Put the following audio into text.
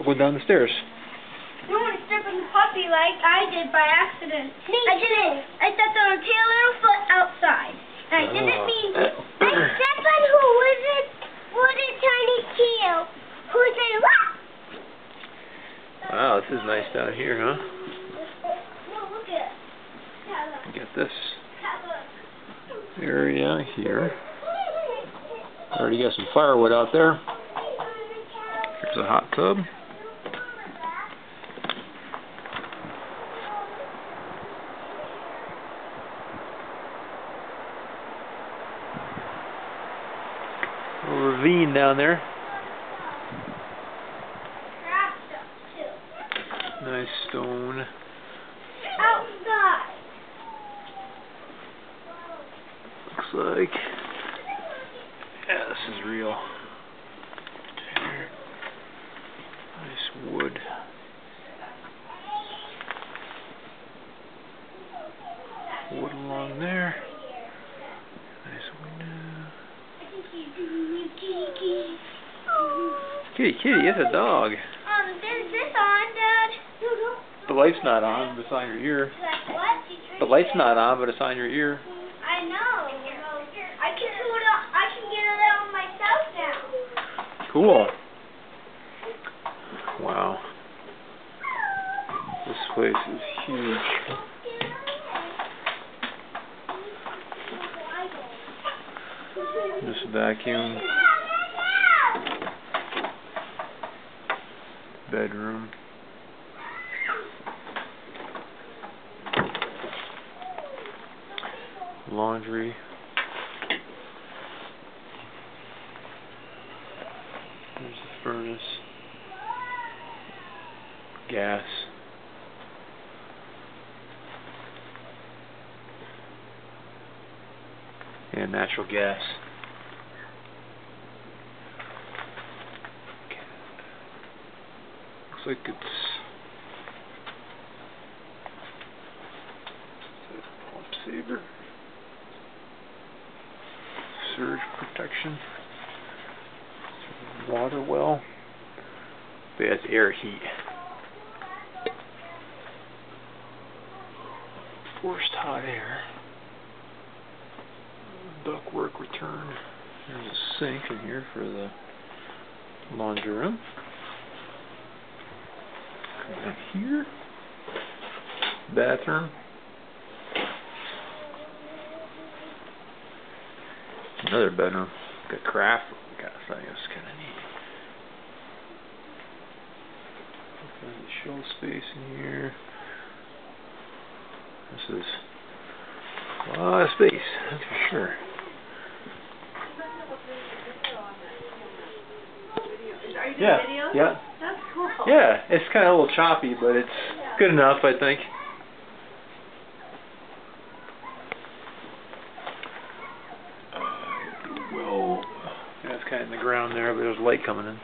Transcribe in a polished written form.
Go down the stairs. You want to step on the puppy like I did by accident. I didn't. I stepped on her tail little foot outside. And I didn't mean to. I stepped on who was it? What a tiny tail. Who said what? Wow, this is nice down here, huh? No, look at it. Get this area here. Already got some firewood out there. Here's a hot tub. A little ravine down there. Nice stone. Outside. Looks like, yeah, this is real. Nice wood. Wood along there. Nice window. Kitty, kitty, it's a dog. Is this on, Dad? The light's not on, but it's on your ear. What? The light's not on, but it's on your ear. I know. I can do it. I can get it on myself now. Cool. Wow. This place is huge. Just vacuum. Bedroom. Laundry. There's the furnace. Gas. And natural gas. Looks like it's a pump saver. Surge protection. Water well. But that's air heat. Forced hot air. Ductwork return. There's a sink in here for the laundry room. Come back here. Bathroom. Another bedroom. Got craft. Got something that's kind of neat. There's a show space in here. This is a lot of space, that's for sure. Yeah, yeah. That's cool. Yeah, it's kind of a little choppy, but it's good enough, I think. Well, yeah, it's kind of in the ground there, but there's light coming in.